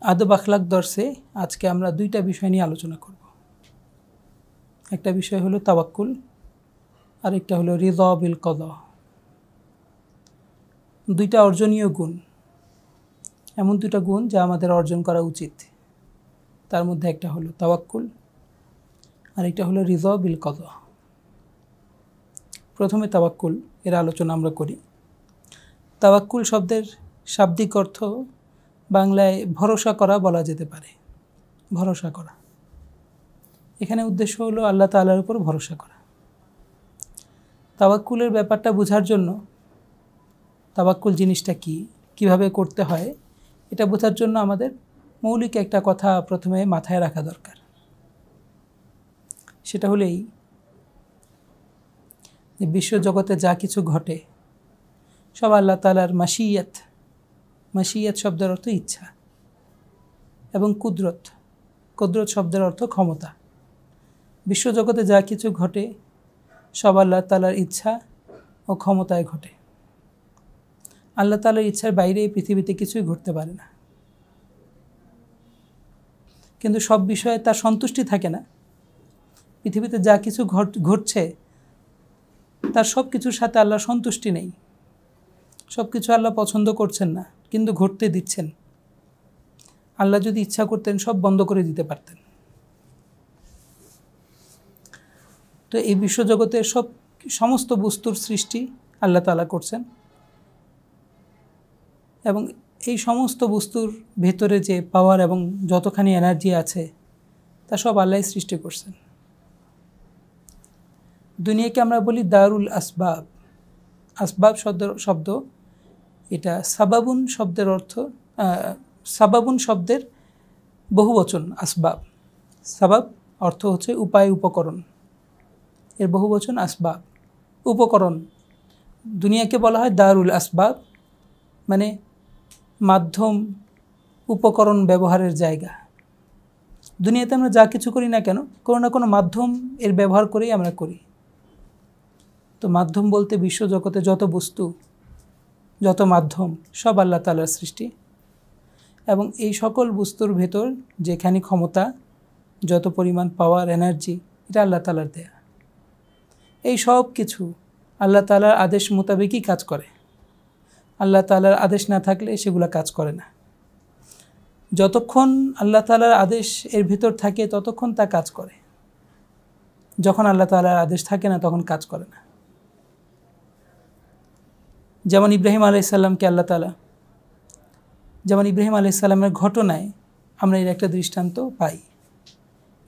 আদব আখলাক দর্সে আজকে আমরা দুইটা বিষয় নিয়ে আলোচনা করব। একটা বিষয় হলো তাওয়াক্কুল, আরেকটা হলো রিদা বিল কদা। দুইটা অর্জনীয় গুণ, এমন দুটা গুণ যা আমাদের অর্জন করা উচিত। তার মধ্যে একটা হলো তাওয়াক্কুল, আরেকটা হলো রিদা বিল কদা। প্রথমে তাওয়াক্কুল এর আলোচনা আমরা করি। তাওয়াক্কুল শব্দের শাব্দিক অর্থ বাংলায় ভরসা করা বলা যেতে পারে। ভরসা করা, এখানে উদ্দেশ্য হলো আল্লাহ তাআলার উপর ভরসা করা। তাওয়াক্কুলের ব্যাপারটা বোঝার জন্য, তাওয়াক্কুল জিনিসটা কি, কিভাবে করতে হয়, এটা বোঝার জন্য আমাদের মৌলিক একটা কথা প্রথমে মাথায় রাখা দরকার। সেটা হলেই যে বিশ্বজগতে যা কিছু ঘটে সব আল্লাহ তাআলার মাশিয়াত। মাশিয়াত শব্দের অর্থ ইচ্ছা, এবং কুদরত। কুদরত শব্দের অর্থ ক্ষমতা। বিশ্বজগতে যা কিছু ঘটে সব আল্লাহ তাআলার ইচ্ছা ও ক্ষমতায় ঘটে। আল্লাহ তাআলার ইচ্ছার বাইরে এই পৃথিবীতে কিছুই ঘটতে পারে না। কিন্তু সব বিষয়ে তার সন্তুষ্টি থাকে না। পৃথিবীতে যা কিছু ঘটছে তার সব কিছুর সাথে আল্লাহর সন্তুষ্টি নেই। সব কিছু আল্লাহ পছন্দ করছেন না, কিন্তু ঘটতে দিচ্ছেন। আল্লাহ যদি ইচ্ছা করতেন সব বন্ধ করে দিতে পারতেন। তো এই বিশ্বজগতের সমস্ত বস্তুর সৃষ্টি আল্লাহ তাআলা করছেন, এবং এই সমস্ত বস্তুর ভেতরে যে পাওয়ার এবং যতখানি এনার্জি আছে তা সব আল্লাহই সৃষ্টি করছেন। দুনিয়াকে আমরা বলি দারুল আসবাব। আসবাব শব্দ এটা সাবাবুন শব্দের অর্থ, সাবাবুন শব্দের বহুবচন আসবাব। সাবাব অর্থ হচ্ছে উপায়, উপকরণ। এর বহুবচন আসবাব, উপকরণ। দুনিয়াকে বলা হয় দারুল আসবাব, মানে মাধ্যম, উপকরণ ব্যবহারের জায়গা। দুনিয়াতে আমরা যা কিছু করি না কেন, কোনো না কোনো মাধ্যম এর ব্যবহার করেই আমরা করি। তো মাধ্যম বলতে বিশ্বজগতে যত বস্তু, যত মাধ্যম সব আল্লাহ তাআলার সৃষ্টি, এবং এই সকল বস্তুর ভেতর যেখানে ক্ষমতা, যত পরিমাণ পাওয়ার, এনার্জি, এটা আল্লাহ তাআলার দেয়া। এই সব কিছু আল্লাহ তাআলার আদেশ মোতাবেকই কাজ করে। আল্লাহ তাআলার আদেশ না থাকলে সেগুলো কাজ করে না। যতক্ষণ আল্লাহ তাআলার আদেশ এর ভিতর থাকে ততক্ষণ তা কাজ করে। যখন আল্লাহ তাআলার আদেশ থাকে না তখন কাজ করে না। যেমন ইব্রাহিম আলাইহিস সালামকে আল্লাহ তাআলা, যেমন ইব্রাহিম আলাইহিস সালামের ঘটনায় আমরা এর একটা দৃষ্টান্ত পাই।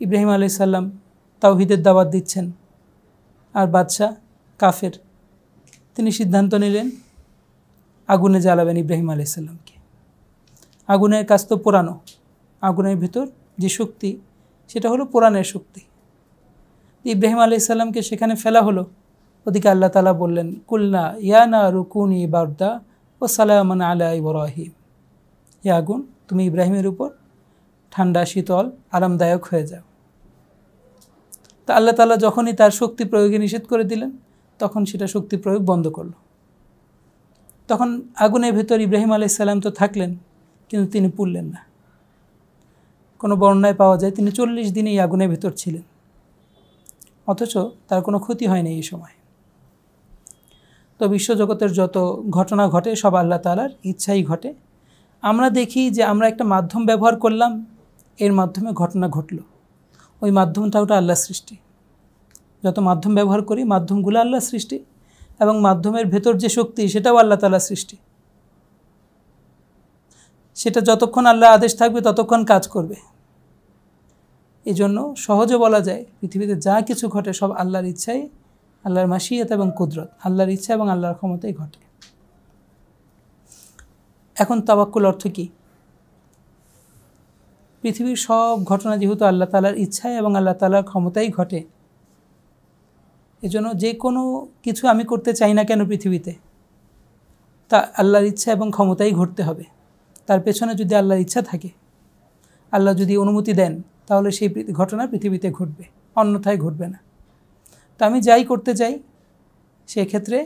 ইব্রাহিম আলাইহিস সালাম তাওহীদের দাওয়াত দিচ্ছেন, আর বাদশা কাফের, তিনি সিদ্ধান্ত নিলেন আগুনে জ্বালাবেন ইব্রাহিম আলাইহিস সালামকে। আগুনের কাজ তো পোড়ানো। আগুনের ভিতর যে শক্তি সেটা হলো পোড়ানোর শক্তি। ইব্রাহিম আলাইহিস সালামকে সেখানে ফেলা হলো। ওদিকে আল্লাহ তাআলা বললেন, কুলনা ইয়া নারু কুনি বারদা ওয়া সালামান আলা ইব্রাহিম। হে আগুন, তুমি ইব্রাহিমের উপর ঠান্ডা, শীতল, আরামদায়ক হয়ে যাও। তা আল্লাহ তাআলা যখনই তার শক্তি প্রয়োগে নিষেধ করে দিলেন, তখন সেটা শক্তি প্রয়োগ বন্ধ করলো। তখন আগুনের ভেতর ইব্রাহিম আলাইহিস সালাম তো থাকলেন, কিন্তু তিনি পুড়লেন না। কোনো বর্ণনায় পাওয়া যায় তিনি 40 দিন এই আগুনের ভেতর ছিলেন, অথচ তার কোনো ক্ষতি হয়নি এই সময়। তো বিশ্বজগতের যত ঘটনা ঘটে সব আল্লাহ তাআলার ইচ্ছাই ঘটে। আমরা দেখি যে আমরা একটা মাধ্যম ব্যবহার করলাম, এর মাধ্যমে ঘটনা ঘটল। ওই মাধ্যমটা ওটা আল্লাহর সৃষ্টি। যত মাধ্যম ব্যবহার করি মাধ্যমগুলো আল্লাহর সৃষ্টি, এবং মাধ্যমের ভেতর যে শক্তি সেটাও আল্লাহ তাআলার সৃষ্টি। সেটা যতক্ষণ আল্লাহ আদেশ থাকবে ততক্ষণ কাজ করবে। এই জন্য সহজে বলা যায় পৃথিবীতে যা কিছু ঘটে সব আল্লাহর ইচ্ছায়, আল্লাহর মাশিয়াত এবং কুদরত, আল্লাহর ইচ্ছা এবং আল্লাহর ক্ষমতায় ঘটে। এখন তাওয়াক্কুল অর্থ কি? পৃথিবীর সব ঘটনা যেহেতু আল্লাহ তাআলার ইচ্ছায় এবং আল্লাহ তাআলার ক্ষমতায় ঘটে, এজন্য যে কোনো কিছু আমি করতে চাই না কেন পৃথিবীতে, তা আল্লাহর ইচ্ছা এবং ক্ষমতায় ঘটতে হবে। তার পেছনে যদি আল্লাহর ইচ্ছা থাকে, আল্লাহ যদি অনুমতি দেন, তাহলে সেই ঘটনা পৃথিবীতে ঘটবে, অন্যথায় ঘটবে না। তো আমি যাই করতে চাই, সেক্ষেত্রে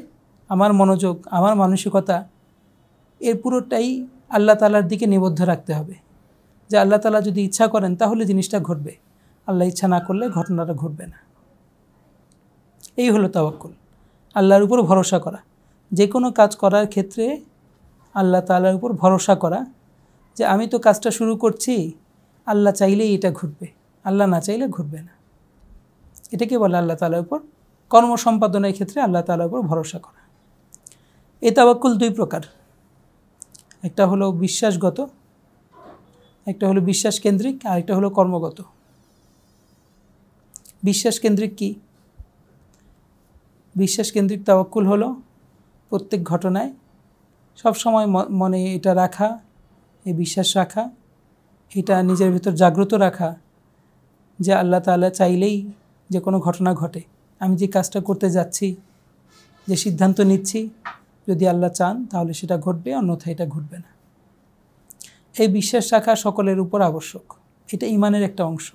আমার মনোযোগ, আমার মানসিকতা এর পুরোটাই আল্লাহ তাআলার দিকে নিবদ্ধ রাখতে হবে। যে আল্লাহ তাআলা যদি ইচ্ছা করেন তাহলে জিনিসটা ঘটবে, আল্লাহ ইচ্ছা না করলে ঘটনাটা ঘটবে না। এই হলো তাওয়াক্কুল, আল্লাহর উপর ভরসা করা। যে কোনো কাজ করার ক্ষেত্রে আল্লাহ তাআলার উপর ভরসা করা, যে আমি তো কাজটা শুরু করছি, আল্লাহ চাইলেই এটা ঘটবে, আল্লাহ না চাইলে ঘটবে না। এটাকে বলে আল্লাহ তাআলার উপর কর্ম সম্পাদনের ক্ষেত্রে আল্লাহ তাআলার উপর ভরসা করা। এই তাওয়াক্কুল দুই প্রকার, একটা হলো বিশ্বাসগত, একটা হলো বিশ্বাস কেন্দ্রিক, আর একটা হলো কর্মগত। বিশ্বাস কেন্দ্রিক কি? বিশ্বাস কেন্দ্রিক তাওয়াক্কুল হলো প্রত্যেক ঘটনায় সব সময় মনে এটা রাখা, এই বিশ্বাস রাখা, এটা নিজের ভিতর জাগ্রত রাখা যে আল্লাহ তাআলা চাইলেই যে কোনো ঘটনা ঘটে। আমি যে কাজটা করতে যাচ্ছি, যে সিদ্ধান্ত নিচ্ছি, যদি আল্লাহ চান তাহলে সেটা ঘটবে, অন্যথায় এটা ঘটবে না। এই বিশ্বাস রাখা সকলের উপর আবশ্যক, এটা ঈমানের একটা অংশ।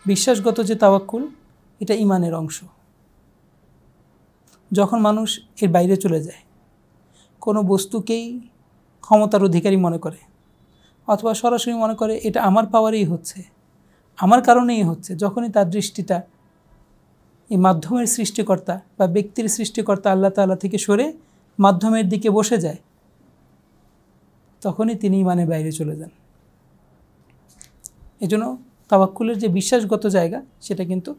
বিশ্বাসগত যে তাওয়াক্কুল, এটা ঈমানের অংশ। যখন মানুষ এর বাইরে চলে যায়, কোনো বস্তুকেই ক্ষমতার অধিকারী মনে করে, অথবা সরাসরি মনে করে এটা আমার পাওয়ারেই হচ্ছে, আমার কারণেই হচ্ছে, যখনই তার দৃষ্টিটা এই মাধ্যমের সৃষ্টিকর্তা বা ব্যক্তির সৃষ্টিকর্তা আল্লাহ তাআলা থেকে সরে মাধ্যমের দিকে বসে যায়, তখনই তিনি ঈমানের বাইরে চলে যান। এজন্য তাওয়াক্কুলের যে বিশ্বাসগত জায়গা, সেটা কিন্তু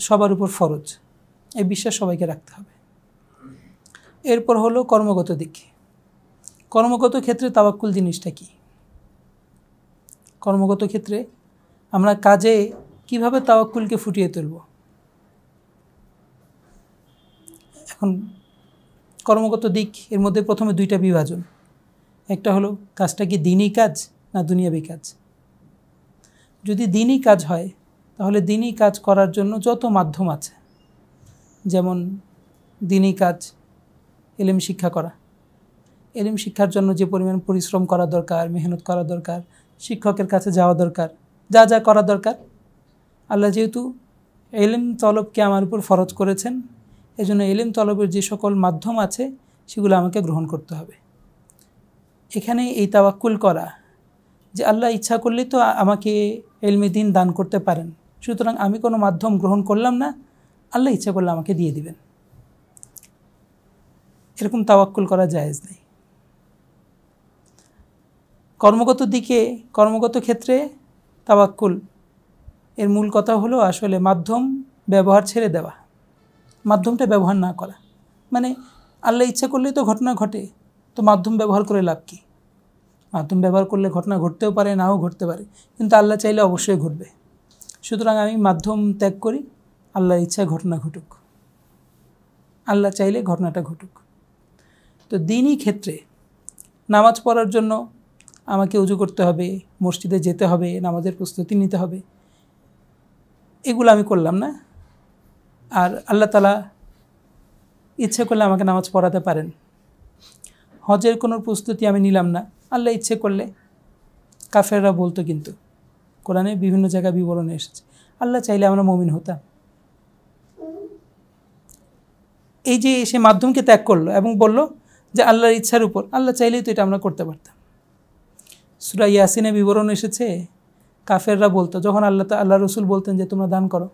সবার উপর ফরজ, এই বিশ্বাস সবাইকে রাখতে হবে। এরপর হলো কর্মগত দিক। কর্মগত ক্ষেত্রে তাওয়াক্কুল জিনিসটা কি? কর্মগত ক্ষেত্রে আমরা কাজে কিভাবে তাওয়াক্কুলকে ফুটিয়ে তুলব? এখন কর্মগত দিক, এর মধ্যে প্রথমে দুইটা বিভাজন। একটা হলো কাজটা কি দ্বীনি কাজ না দুনিয়াবি কাজ। যদি দ্বীনি কাজ হয় তাহলে দ্বীনি কাজ করার জন্য যত মাধ্যম আছে, যেমন দ্বীনি কাজ, ইলম শিক্ষা করা, ইলম শিক্ষার জন্য যে পরিমাণ পরিশ্রম করা দরকার, মেহনত করা দরকার, শিক্ষকের কাছে যাওয়া দরকার, যা যা করা দরকার, আল্লাহ যেহেতু ইলম তলবকে আমার উপর ফরজ করেছেন, এজন্য ইলম তলবের যে সকল মাধ্যম আছে সেগুলো আমাকে গ্রহণ করতে হবে। এখানে এই তাওয়াক্কুল করা যে আল্লাহ ইচ্ছা করলেই তো আমাকে ইলমে দ্বীন দান করতে পারেন, সুতরাং আমি কোনো মাধ্যম গ্রহণ করলাম না, আল্লাহ ইচ্ছা করলে আমাকে দিয়ে দিবেন, এরকম তাওয়াক্কুল করা জায়েজ নেই। কর্মগত দিকে, কর্মগত ক্ষেত্রে তাওয়াক্কুল এর মূল কথা হলো আসলে মাধ্যম ব্যবহার ছেড়ে দেওয়া, মাধ্যমটা ব্যবহার না করা। মানে আল্লাহ ইচ্ছা করলেই তো ঘটনা ঘটে, তো মাধ্যম ব্যবহার করে লাভ কী? মাধ্যম ব্যবহার করলে ঘটনা ঘটতেও পারে, নাও ঘটতে পারে, কিন্তু আল্লাহ চাইলে অবশ্যই ঘটবে। সুতরাং আমি মাধ্যম ত্যাগ করি, আল্লাহর ইচ্ছায় ঘটনা ঘটুক, আল্লাহ চাইলে ঘটনাটা ঘটুক। তো দ্বীনি ক্ষেত্রে নামাজ পড়ার জন্য আমাকে উজু করতে হবে, মসজিদে যেতে হবে, নামাজের প্রস্তুতি নিতে হবে, এগুলো আমি করলাম না, আর আল্লাহ তাআলা ইচ্ছে করলে আমাকে নামাজ পড়াতে পারেন। হজের কোনো প্রস্তুতি আমি নিলাম না, আল্লাহ ইচ্ছে করলে, কাফেররা বলতো কিন্তু কোরআনে বিভিন্ন জায়গায় বিবরণে এসেছে, আল্লাহ চাইলে আমরা মুমিন হতাম। এই যে সে মাধ্যমকে ত্যাগ করলো এবং বলল যে আল্লাহর ইচ্ছার উপর, আল্লাহ চাইলেই তো এটা আমরা করতে পারতাম। সূরা ইয়াসিনে বিবরণ এসেছে, কাফেররা বলতো যখন আল্লাহ রসুল বলতেন যে তোমরা দান করো,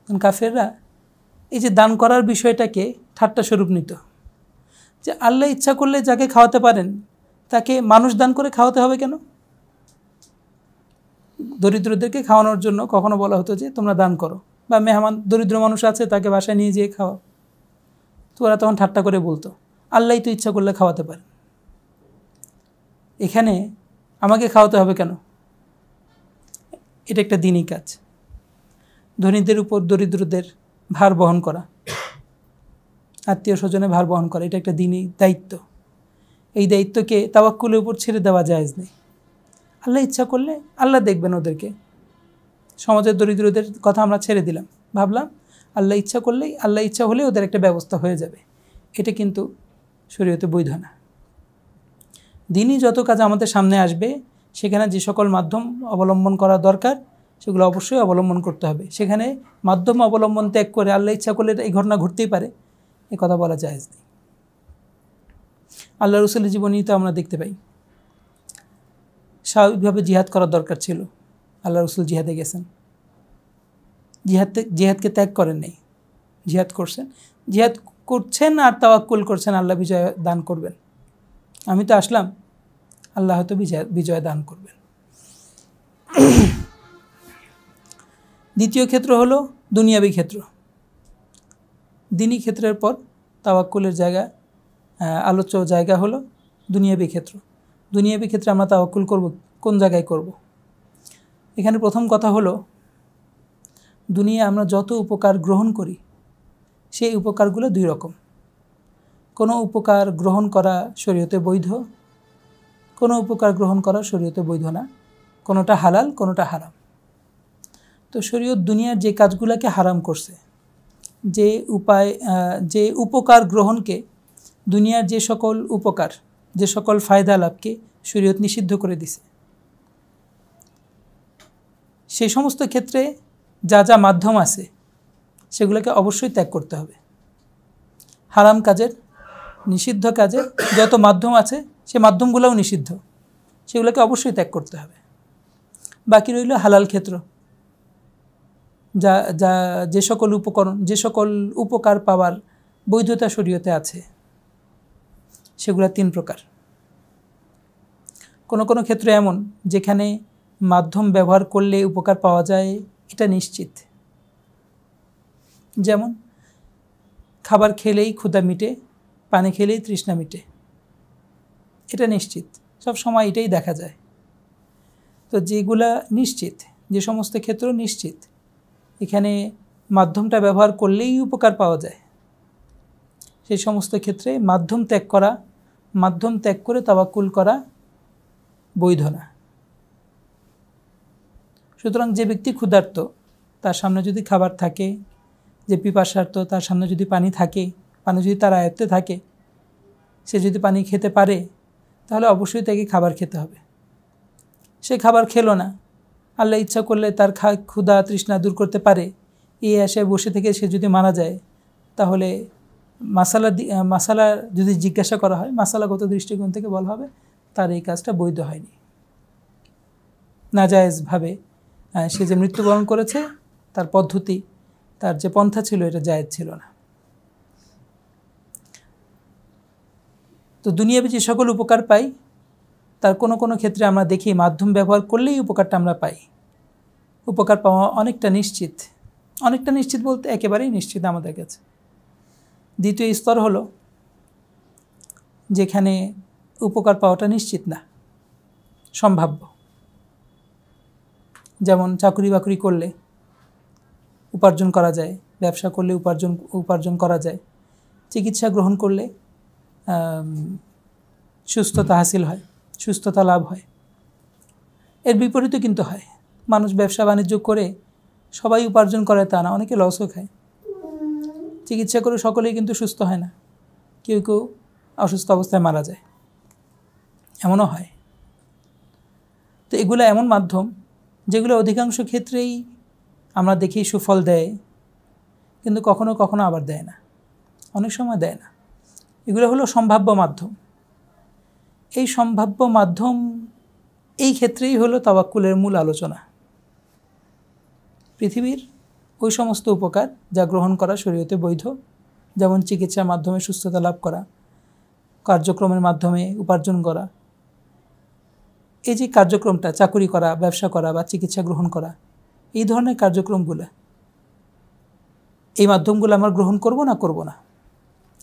কাফেররা এই যে দান করার বিষয়টাকে ঠাট্টা স্বরূপ নিত, যে আল্লাহ ইচ্ছা করলে যাকে খাওয়াতে পারেন তাকে মানুষ দান করে খাওয়াতে হবে কেন? দরিদ্রদেরকে খাওয়ানোর জন্য কখনো বলা হতো যে তোমরা দান করো, বা মেহমান দরিদ্র মানুষ আছে তাকে বাসায় নিয়ে যেয়ে খাওয়াও, তো ওরা তখন ঠাট্টা করে বলতো আল্লাহই তো ইচ্ছা করলে খাওয়াতে পারেন, এখানে আমাকে খাওয়াতে হবে কেন? এটা একটা দ্বীনি কাজ। ধনীদের উপর দরিদ্রদের ভার বহন করা, আত্মীয় স্বজনের ভার বহন করা, এটা একটা দ্বীনি দায়িত্ব। এই দায়িত্বকে তাওয়াক্কুলের উপর ছেড়ে দেওয়া জায়েজ নেই। আল্লাহ ইচ্ছা করলে আল্লাহ দেখবেন ওদেরকে। সমাজের দরিদ্রদের কথা আমরা ছেড়ে দিলাম, ভাবলাম আল্লাহ ইচ্ছা করলেই, আল্লাহ ইচ্ছা হলে ওদের একটা ব্যবস্থা হয়ে যাবে, এটা কিন্তু শরীয়তে বৈধ না। দ্বীনি যত কাজ আমাদের সামনে আসবে, সেখানে যে সকল মাধ্যম অবলম্বন করা দরকার সেগুলো অবশ্যই অবলম্বন করতে হবে। সেখানে মাধ্যম অবলম্বন ত্যাগ করে আল্লাহ ইচ্ছা করলে এই ঘটনা ঘটতেই পারে, এ কথা বলা জায়েজ নেই। আল্লাহ রসুলের জীবনী তো আমরা দেখতে পাই, স্বাভাবিকভাবে জিহাদ করার দরকার ছিল, আল্লাহ রসুল জিহাদে গেছেন, জিহাদকে ত্যাগ করেন নাই, জিহাদ করছেন, জিহাদ করছেন আর তাওয়াক্কুল করছেন আল্লাহ বিজয় দান করবেন। আমি তো আসলাম, আল্লাহ হয়তো বিজয় দান করবেন। দ্বিতীয় ক্ষেত্র হলো দুনিয়াবী ক্ষেত্র। দিনী ক্ষেত্রের পর তাওয়াক্কুলের জায়গা, আলোচ্য জায়গা হলো দুনিয়াবী ক্ষেত্র। দুনিয়াবী ক্ষেত্রে আমরা তাওয়াক্কুল করব, কোন জায়গায় করব? এখানে প্রথম কথা হলো, দুনিয়া আমরা যত উপকার গ্রহণ করি সেই উপকারগুলো দুই রকম। কোনো উপকার গ্রহণ করা শরীয়তে বৈধ, কোনো উপকার গ্রহণ করা শরীয়তে বৈধ না, কোনোটা হালাল, কোনোটা হারাম। তো শরীয়ত দুনিয়ার যে কাজগুলোকে হারাম করছে, যে উপকার গ্রহণকে, দুনিয়ার যে সকল উপকার, যে সকল ফায়দা লাভকে শরীয়ত নিষিদ্ধ করে দিছে, সেই সমস্ত ক্ষেত্রে যা যা মাধ্যম আছে সেগুলোকে অবশ্যই ত্যাগ করতে হবে। হারাম কাজের, নিষিদ্ধ কাজের যত মাধ্যম আছে সে মাধ্যমগুলোও নিষিদ্ধ, সেগুলোকে অবশ্যই ত্যাগ করতে হবে। বাকি রইল হালাল ক্ষেত্র, যে সকল উপকরণ, যে সকল উপকার পাওয়ার বৈধতা শরীয়তে আছে, সেগুলো তিন প্রকার। কোনো কোনো ক্ষেত্রে এমন যেখানে মাধ্যম ব্যবহার করলে উপকার পাওয়া যায়, এটা নিশ্চিত। যেমন খাবার খেলেই ক্ষুধা মিটে, পানি খেলেই তৃষ্ণা মিটে, এটা নিশ্চিত, সব সময় এটাই দেখা যায়। তো যেগুলা নিশ্চিত, যে সমস্ত ক্ষেত্র নিশ্চিত এখানে মাধ্যমটা ব্যবহার করলেই উপকার পাওয়া যায়, সেই সমস্ত ক্ষেত্রে মাধ্যম ত্যাগ করে তাওয়াক্কুল করা বৈধ না। সুতরাং যে ব্যক্তি ক্ষুধার্ত, তার সামনে যদি খাবার থাকে, যে পিপাসার্ত, তার সামনে যদি পানি থাকে, পানি যদি তার আয়ত্তে থাকে, সে যদি পানি খেতে পারে, তাহলে অবশ্যই তাকে খাবার খেতে হবে। সে খাবার খেলো না, আল্লাহ ইচ্ছা করলে তার ক্ষুধা তৃষ্ণা দূর করতে পারে, এই আশায় বসে থেকে সে যদি মারা যায়, তাহলে মাসালা যদি জিজ্ঞাসা করা হয়, মাসালাগত দৃষ্টিকোণ থেকে বলা হবে তার এই কাজটা বৈধ হয়নি, নাজায়েজভাবে সে যে মৃত্যুবরণ করেছে, তার পদ্ধতি, তার যে পন্থা ছিল, এটা জায়েজ ছিল না। তো দুনিয়াবি যে সকল উপকার পাই, তার কোনো কোনো ক্ষেত্রে আমরা দেখি মাধ্যম ব্যবহার করলেই উপকারটা আমরা পাই। উপকার পাওয়া অনেকটা নিশ্চিত, অনেকটা নিশ্চিত বলতে একেবারেই নিশ্চিত আমাদের কাছে। দ্বিতীয় স্তর হলো যেখানে উপকার পাওয়াটা নিশ্চিত না, সম্ভাব্য। যেমন চাকরি বাকরি করলে উপার্জন করা যায়, ব্যবসা করলে উপার্জন করা যায়, চিকিৎসা গ্রহণ করলে সুস্থতা হাসিল হয়, সুস্থতা লাভ হয়। এর বিপরীতও কিন্তু হয়, মানুষ ব্যবসা বাণিজ্য করে সবাই উপার্জন করে তা না, অনেকে লসও খায়। চিকিৎসা করে সকলেই কিন্তু সুস্থ হয় না, কেউ কেউ অসুস্থ অবস্থায় মারা যায়, এমনও হয়। তো এগুলো এমন মাধ্যম যেগুলো অধিকাংশ ক্ষেত্রেই আমরা দেখি সুফল দেয়, কিন্তু কখনো কখনো আবার দেয় না, অনেক সময় দেয় না। এগুলো হলো সম্ভাব্য মাধ্যম। এই সম্ভাব্য মাধ্যম, এই ক্ষেত্রেই হলো তাওয়াক্কুলের মূল আলোচনা। পৃথিবীর ওই সমস্ত উপকার যা গ্রহণ করা শরীয়তে বৈধ, যেমন চিকিৎসার মাধ্যমে সুস্থতা লাভ করা, কার্যক্রমের মাধ্যমে উপার্জন করা, এই যে কার্যক্রমটা, চাকুরি করা, ব্যবসা করা বা চিকিৎসা গ্রহণ করা, এই ধরনের কার্যক্রমগুলো, এই মাধ্যমগুলো আমরা গ্রহণ করব না,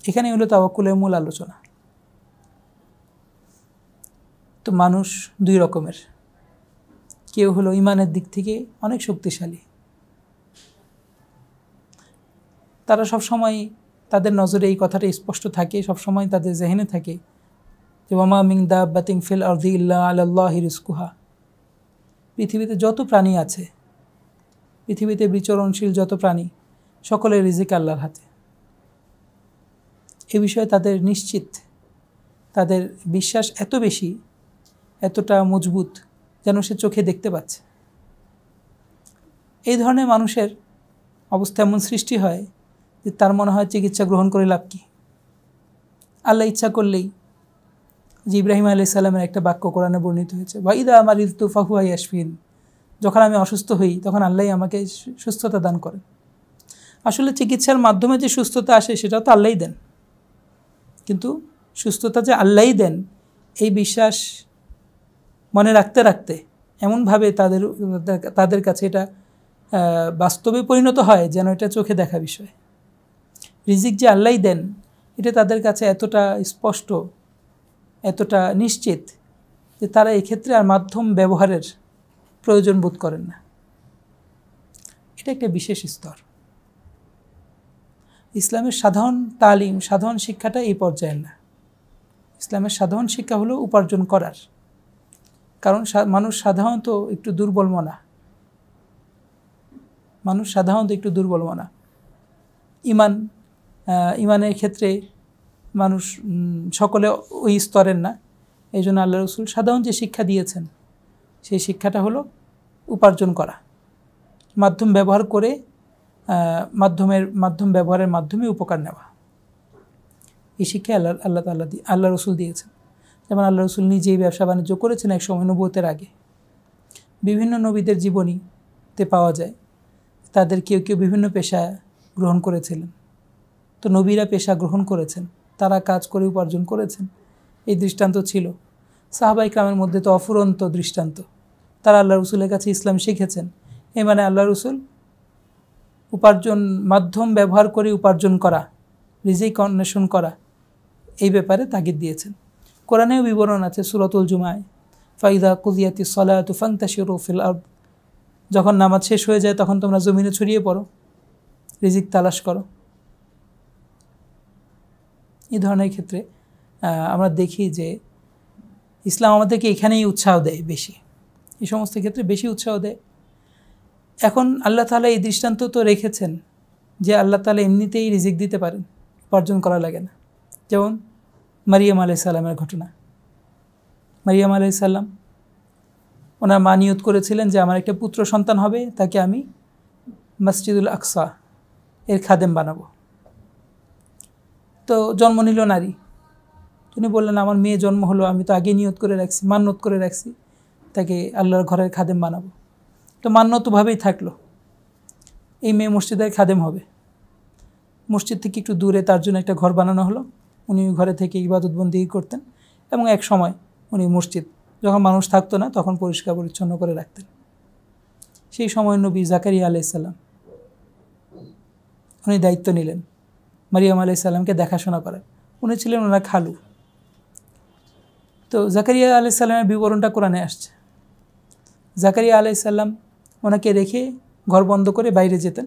এখানেই হলো তাওয়াক্কুলের মূল আলোচনা। তো মানুষ দুই রকমের, কেউ হলো ইমানের দিক থেকে অনেক শক্তিশালী, তারা সবসময় তাদের নজরে এই কথাটা স্পষ্ট থাকে, সবসময় তাদের জেহেনে থাকে যে ওয়ামা মিন দাব্বাতিন ফিল আরদি ইল্লা আলাল্লাহি রিজকুহা, পৃথিবীতে যত প্রাণী আছে, পৃথিবীতে বিচরণশীল যত প্রাণী, সকলের রিজিক আল্লাহর হাতে। এ বিষয়ে তাদের নিশ্চিত, তাদের বিশ্বাস এত বেশি, এতটা মজবুত, যেন সে চোখে দেখতে পাচ্ছে। এই ধরনের মানুষের অবস্থা এমন সৃষ্টি হয় যে তার মনে হয় চিকিৎসা গ্রহণ করে লাভ কি, আল্লাহ ইচ্ছা করলেই যে ইব্রাহিম আলাইহিস সালামের একটা বাক্য কোরআনে বর্ণিত হয়েছে, ওয়াইদা মারিদতু ফাহুয়া ইয়াশফিন, যখন আমি অসুস্থ হই তখন আল্লাহই আমাকে সুস্থতা দান করেন। আসলে চিকিৎসার মাধ্যমে যে সুস্থতা আসে সেটাও তো আল্লাহই দেন, কিন্তু সুস্থতা যে আল্লাহই দেন এই বিশ্বাস মনে রাখতে রাখতে এমনভাবে তাদের কাছে এটা বাস্তবে পরিণত হয় যেন এটা চোখে দেখা বিষয়। রিজিক যে আল্লাহই দেন এটা তাদের কাছে এতটা স্পষ্ট, এতটা নিশ্চিত যে তারা এক্ষেত্রে আর মাধ্যম ব্যবহারের প্রয়োজন বোধ করেন না। এটা একটা বিশেষ স্তর। ইসলামের সাধারণ তালিম, সাধারণ শিক্ষাটা এই পর্যায়ের না। ইসলামের সাধারণ শিক্ষা হলো উপার্জন করার, কারণ মানুষ সাধারণত একটু দুর্বল মনা, ইমানের ক্ষেত্রে মানুষ সকলে ওই স্তরের না। এই জন্য আল্লাহ রসুল সাধারণ যে শিক্ষা দিয়েছেন সেই শিক্ষাটা হলো উপার্জন করা, মাধ্যম ব্যবহার করে মাধ্যম ব্যবহারের মাধ্যমে উপকার নেওয়া। এই শিক্ষা আল্লাহ রসুল দিয়েছেন। যেমন আল্লাহ রসুল নিজেই ব্যবসা বাণিজ্য করেছেন এক সময় নবুয়তের আগে। বিভিন্ন নবীদের জীবনীতে পাওয়া যায় তাদের কেউ কেউ বিভিন্ন পেশা গ্রহণ করেছিলেন। তো নবীরা পেশা গ্রহণ করেছেন, তারা কাজ করে উপার্জন করেছেন, এই দৃষ্টান্ত ছিল। সাহাবা ইকরামের মধ্যে তো অফুরন্ত দৃষ্টান্ত, তারা আল্লাহ রসুলের কাছে ইসলাম শিখেছেন। এই মানে আল্লাহ রসুল উপার্জন মাধ্যম ব্যবহার করে উপার্জন করা, রিজিক অন্বেষণ করা, এই ব্যাপারে তাগিদ দিয়েছেন। কোরআনেও বিবরণ আছে সূরাতুল জুমায়, ফাইদা কুদিয়াতিস সালাতু ফান্তাশিরু ফিল আরদ, যখন নামাজ শেষ হয়ে যায় তখন তোমরা জমিনে ছড়িয়ে পড়ো, রিজিক তালাশ করো। এই ধরনের ক্ষেত্রে আমরা দেখি যে ইসলাম আমাদেরকে এখানেই উৎসাহ দেয় বেশি, এই সমস্ত ক্ষেত্রে বেশি উৎসাহ দেয়। এখন আল্লাহ তাআলা এই দৃষ্টান্ত তো রেখেছেন যে আল্লাহ তাআলা এমনিতেই রিজিক দিতে পারেন, উপার্জন করা লাগে না। যেমন মারিয়াম আলাইহিস সালামের ঘটনা। মারিয়াম আলাইহিস সালাম ওনার মা নিয়ত করেছিলেন যে আমার একটা পুত্র সন্তান হবে, তাকে আমি মসজিদুল আকসা এর খাদেম বানাবো। তো জন্ম নিল নারী। তিনি বললেন আমার মেয়ে জন্ম হলো, আমি তো আগে নিয়ত করে রাখছি, মান্যত করে রাখছি তাকে আল্লাহর ঘরের খাদেম বানাবো। তো মান্যতভাবেই থাকলো, এই মেয়ে মসজিদের খাদেম হবে। মসজিদ থেকে একটু দূরে তার জন্য একটা ঘর বানানো হলো, উনি ঘরে থেকে ইবাদতবন্দি করতেন এবং এক সময় উনি মসজিদ যখন মানুষ থাকতো না তখন পরিষ্কার পরিচ্ছন্ন করে রাখতেন। সেই সময় নবী জাকারিয়া আলাইহিস সালাম উনি দায়িত্ব নিলেন মারিয়াম আলাইহিস সালামকে দেখাশোনা করার। উনি ছিলেন ওনার খালু। তো জাকারিয়া আলাইহিস সালামের বিবরণটা কোরআনে আসছে। জাকারিয়া আলাইহিস সালাম ওনাকে রেখে ঘর বন্ধ করে বাইরে যেতেন,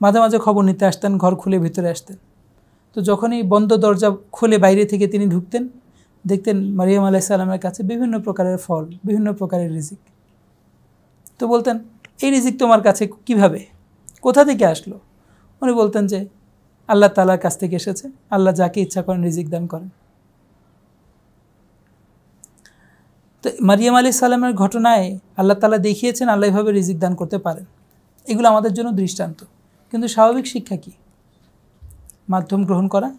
মাঝে মাঝে খবর নিতে আসতেন, ঘর খুলে ভিতরে আসতেন। তো যখনই বন্ধ দরজা খুলে বাইরে থেকে তিনি ঢুকতেন, দেখতেন মারিয়াম আলাইহিস সালামের কাছে বিভিন্ন প্রকারের ফল, বিভিন্ন প্রকারের রিজিক। তো বলতেন এই রিজিক তোমার কাছে কিভাবে, কোথা থেকে আসলো? উনি বলতেন যে আল্লাহ তাআলার কাছ থেকে এসেছে, আল্লাহ যাকে ইচ্ছা করেন রিজিক দান করেন। তো মারিয়াম আলাইহিস সালামের ঘটনায় আল্লাহ তাআলা দেখিয়েছেন আল্লাহ এভাবে রিজিক দান করতে পারেন। এগুলো আমাদের জন্য দৃষ্টান্ত। কিন্তু স্বাভাবিক শিক্ষা কি? মাধ্যম গ্রহণ করা,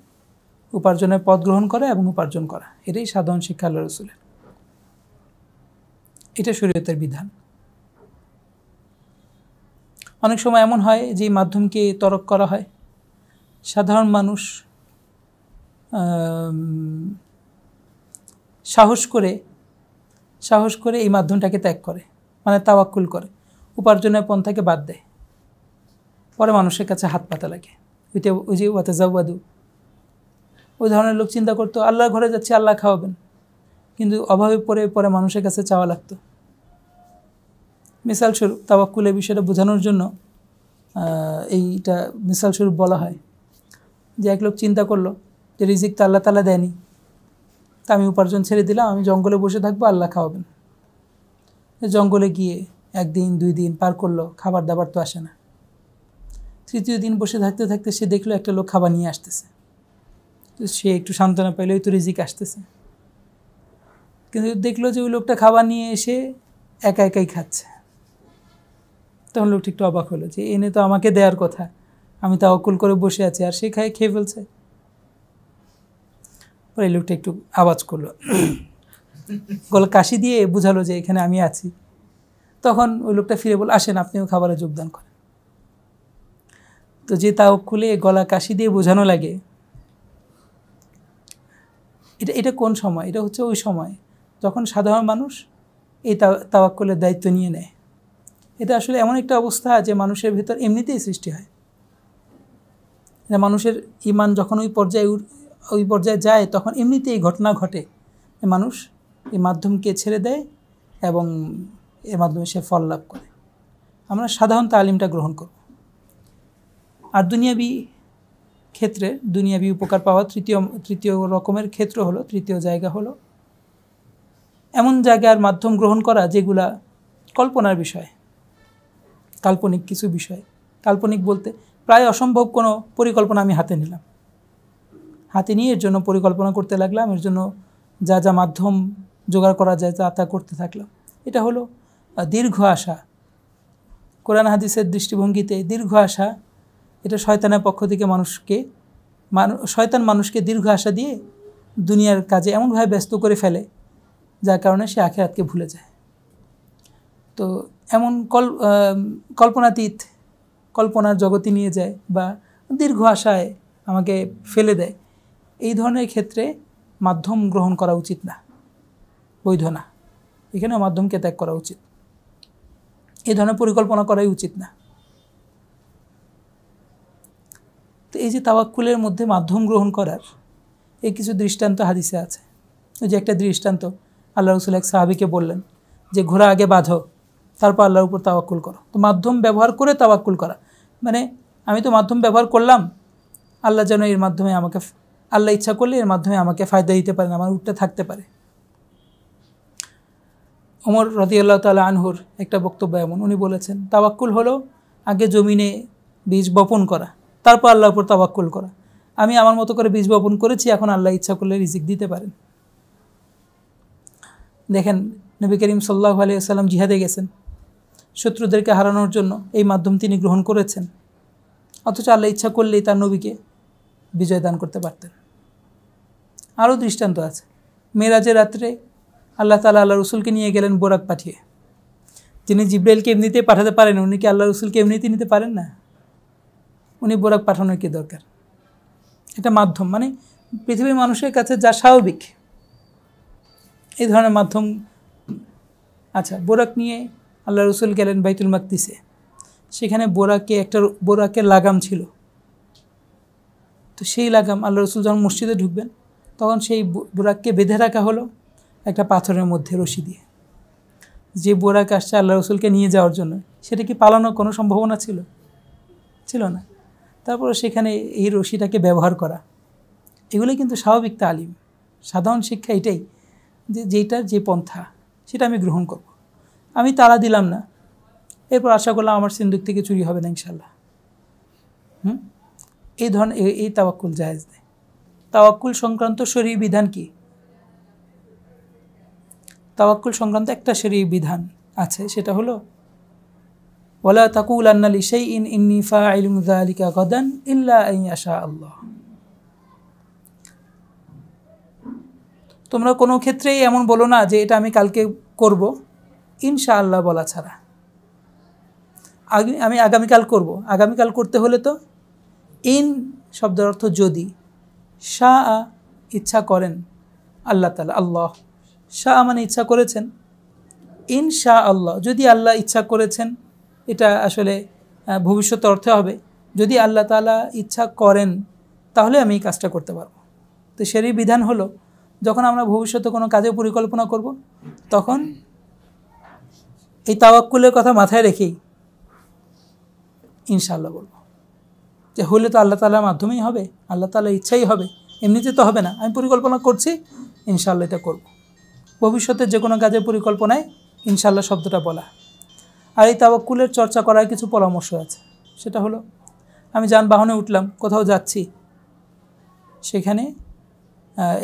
উপার্জনের পথ গ্রহণ করা এবং উপার্জন করা, এটাই সাধারণ শিক্ষা আল্লাহ রসুলের। এটা শরীয়তের বিধান। অনেক সময় এমন হয় যে মাধ্যমকে তরক করা হয়, সাধারণ মানুষ সাহস করে এই মাধ্যমটাকে ত্যাগ করে, মানে তাওয়াক্কুল করে, উপার্জনের পন্থাকে বাদ দেয়। পরে মানুষের কাছে হাত পাতা লাগে। ওই যে ওয়াতাজাওয়াদু, ওই ধরনের লোক চিন্তা করতো আল্লাহর ঘরে যাচ্ছে, আল্লাহ খাওয়াবেন, কিন্তু অভাবে পরে মানুষের কাছে চাওয়া লাগতো। মিসাল স্বরূপ তাওয়াক্কুলের বিষয়টা বোঝানোর জন্য এইটা মিসাল স্বরূপ বলা হয় যে এক লোক চিন্তা করলো যে রিজিক তো আল্লাহ তাআলা দেয়নি, তা আমি উপার্জন ছেড়ে দিলাম, আমি জঙ্গলে বসে থাকবো, আল্লাহ খাওয়াবেন। জঙ্গলে গিয়ে একদিন 2 দিন পার করলো, খাবার দাবার তো আসে না। 3য় দিন বসে থাকতে থাকতে সে দেখলো একটা লোক খাবার নিয়ে আসতেছে। তো সে একটু সান্ত্বনা পাইলো, এই তো রিজিক আসতেছে। কিন্তু দেখলো যে ওই লোকটা খাবার নিয়ে এসে একা একাই খাচ্ছে। তখন লোকটা একটু অবাক হলো যে এনে তো আমাকে দেওয়ার কথা, আমি তাওয়াক্কুল করে বসে আছি, আর সে খেয়ে ফেলছে। পরে এই লোকটা একটু আওয়াজ করলো, গলা কাশি দিয়ে বোঝালো যে এখানে আমি আছি। তখন ওই লোকটা ফিরে বলল, আসেন আপনিও খাবারে যোগদান করেন। তো যে তাওয়াক্কুলে গলা কাশি দিয়ে বোঝানো লাগে, এটা কোন সময়? এটা হচ্ছে ওই সময় যখন সাধারণ মানুষ এই তাওয়াক্কুলের দায়িত্ব নিয়ে নেয়। এটা আসলে এমন একটা অবস্থা যে মানুষের ভেতর এমনিতেই সৃষ্টি হয়। মানুষের ঈমান যখন ওই পর্যায়ে যায় তখন এমনিতেই এই ঘটনা ঘটে, মানুষ এই মাধ্যমকে ছেড়ে দেয় এবং এর মাধ্যমে সে ফল লাভ করে। আমরা সাধারণ তালিমটা গ্রহণ করব। আর দুনিয়াবি ক্ষেত্রে, দুনিয়াবি উপকার পাওয়া তৃতীয় রকমের ক্ষেত্র হলো, তৃতীয় জায়গা হলো এমন জায়গার মাধ্যম গ্রহণ করা যেগুলা কল্পনার বিষয়, কাল্পনিক কিছু বিষয়। কাল্পনিক বলতে প্রায় অসম্ভব কোনো পরিকল্পনা আমি হাতে নিলাম, হাতে নিয়ে এর জন্য পরিকল্পনা করতে লাগলাম, এর জন্য যা যা মাধ্যম জোগাড় করা যায় তা করতে থাকলাম। এটা হলো দীর্ঘ আশা। কোরআন হাদিসের দৃষ্টিভঙ্গিতে দীর্ঘ আশা এটা শয়তানের পক্ষ থেকে শয়তান মানুষকে দীর্ঘ আশা দিয়ে দুনিয়ার কাজে এমনভাবে ব্যস্ত করে ফেলে যার কারণে সে আখিরাতকে ভুলে যায়। তো এমন কল্পনাতীত, কল্পনার জগতে নিয়ে যায় বা দীর্ঘ আশায় আমাকে ফেলে দেয়, এই ধরনের ক্ষেত্রে মাধ্যম গ্রহণ করা উচিত না, বৈধ না। এখানে মাধ্যমকে ত্যাগ করা উচিত, এই ধরনের পরিকল্পনা করাই উচিত না। তো এই যে তাওয়াক্কুলের মধ্যে মাধ্যম গ্রহণ করার এই কিছু দৃষ্টান্ত হাদিসে আছে। ওই যে একটা দৃষ্টান্ত আল্লাহ রাসূল এক সাহাবীকে বললেন যে ঘোড়া আগে বাঁধো, তারপর আল্লাহর উপর তাওয়াক্কুল করো। তো মাধ্যম ব্যবহার করে তাওয়াক্কুল করা মানে আমি তো মাধ্যম ব্যবহার করলাম, আল্লাহ যেন এর মাধ্যমে আমাকে, আল্লাহ ইচ্ছা করলে এর মাধ্যমে আমাকে ফায়দা দিতে পারেন, আমার উঠতে থাকতে পারে। ওমর রাদিয়াল্লাহু তাআলা আনহুর একটা বক্তব্য এমন, উনি বলেছেন তাওয়াক্কুল হলো আগে জমিনে বীজ বপন করা, তারপর আল্লাহর উপর তাওয়াক্কুল করা। আমি আমার মতো করে বীজ বপন করেছি, এখন আল্লাহ ইচ্ছা করলে রিজিক দিতে পারেন। দেখেন নবী করিম সাল্লাল্লাহু আলাইহি ওয়াসাল্লাম জিহাদে গেছেন, শত্রুদেরকে হারানোর জন্য এই মাধ্যম তিনি গ্রহণ করেছেন, অথচ আল্লাহ ইচ্ছা করলেই তার নবীকে বিজয় দান করতে পারতেন। আরও দৃষ্টান্ত আছে। মেরাজের রাত্রে আল্লাহ তাআলা আল্লাহ রসুলকে নিয়ে গেলেন বোরাক পাঠিয়ে। যিনি জিব্রাইলকে এমনিতেই পাঠাতে পারেন, উনি কি আল্লাহ রসুলকে এমনিতেই নিতে পারেন না? উনি বোরাক পাঠানোর কি দরকার? এটা মাধ্যম, মানে পৃথিবীর মানুষের কাছে যা স্বাভাবিক এই ধরনের মাধ্যম। আচ্ছা, বোরাক নিয়ে আল্লাহ রসুল গেলেন বাইতুল মাকদিসে, সেখানে বোরাকের লাগাম ছিল। তো সেই লাগাম আল্লাহ রসুল যখন মসজিদে ঢুকবেন তখন সেই বোরাককে বেঁধে রাখা হলো একটা পাথরের মধ্যে রশি দিয়ে। যে বোরাক আসছে আল্লাহ রসুলকে নিয়ে যাওয়ার জন্য, সেটা কি পালানোর কোনো সম্ভাবনা ছিল না। তারপরে সেখানে এই রশিটাকে ব্যবহার করা, এগুলো কিন্তু স্বাভাবিক তালিম, সাধারণ শিক্ষা এটাই যে যেটার যে পন্থা সেটা আমি গ্রহণ করব। আমি তালা দিলাম না, এরপর আশা করলাম আমার সিন্দুক থেকে চুরি হবে না ইনশাল্লাহ। এই ধরনের এই তাওয়াক্কুল জায়েজ নেই। তাওয়াক্কুল সংক্রান্ত শরঈ বিধান কি? তাওয়াক্কুল সংক্রান্ত একটা শরঈ বিধান আছে, সেটা হলো ওয়ালা তাকুলান্না লিশাইইন ইন্নী ফাইলুন যালিকা গাদান ইল্লা আন ইয়াশা আল্লাহ। তোমরা কোনো ক্ষেত্রেই এমন বলো না যে এটা আমি কালকে করব ইনশাআল্লাহ বলা ছাড়া। আমি আগামীকাল করব, আগামীকাল করতে হলে তো ইন শব্দের অর্থ যদি, শাহ ইচ্ছা করেন আল্লাহ তাআলা, আল্লাহ শাহ মানে ইচ্ছা করেছেন, ইনশা আল্লাহ যদি আল্লাহ ইচ্ছা করেছেন, এটা আসলে ভবিষ্যৎ অর্থে হবে যদি আল্লাহ তাআলা ইচ্ছা করেন তাহলে আমি এই কাজটা করতে পারবো। তো শরঈ বিধান হলো যখন আমরা ভবিষ্যতে কোনো কাজের পরিকল্পনা করব তখন এই তাওয়াক্কুলের কথা মাথায় রেখেই ইনশাআল্লাহ বলবো, যে হলে তো আল্লাহ তাআলার মাধ্যমেই হবে, আল্লাহ তাআলার ইচ্ছাই হবে, এমনিতে তো হবে না। আমি পরিকল্পনা করছি, ইনশাআল্লাহ এটা করব। ভবিষ্যতে যে কোনো কাজের পরিকল্পনায় ইনশাআল্লাহ শব্দটা বলা। আর এই তাওয়াক্কুলের চর্চা করার কিছু পরামর্শ আছে, সেটা হলো আমি যানবাহনে উঠলাম, কোথাও যাচ্ছি, সেখানে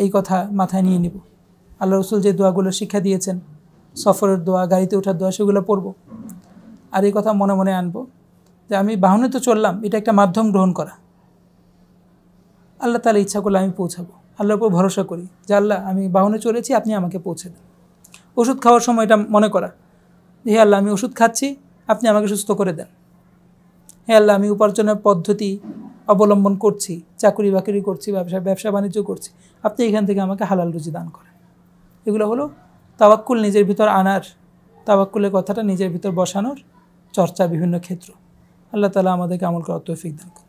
এই কথা মাথায় নিয়ে নিব। আল্লাহ রসুল যে দোয়াগুলো শিক্ষা দিয়েছেন, সফরের দোয়া, গাড়িতে ওঠার দোয়া, সেগুলো পড়ব। আর এই কথা মনে মনে আনবো যে আমি বাহনে তো চললাম, এটা একটা মাধ্যম গ্রহণ করা, আল্লাহ তাআলা ইচ্ছা করলে আমি পৌঁছাবো। আল্লাহর উপর ভরসা করি যে আল্লাহ আমি বাহনে চলেছি, আপনি আমাকে পৌঁছে দেন। ওষুধ খাওয়ার সময় এটা মনে করা, হে আল্লাহ আমি ওষুধ খাচ্ছি, আপনি আমাকে সুস্থ করে দেন। হে আল্লাহ আমি উপার্জনের পদ্ধতি অবলম্বন করছি, চাকরি বাকরি করছি, ব্যবসা বাণিজ্য করছি, আপনি এখান থেকে আমাকে হালাল রুজি দান করেন। এগুলো হলো তাওয়াক্কুল নিজের ভিতর আনার, তাওয়াক্কুলের কথাটা নিজের ভিতর বসানোর চর্চা বিভিন্ন ক্ষেত্র। আল্লাহ তাআলা আমাদেরকে আমল করার তৌফিক দান করুন।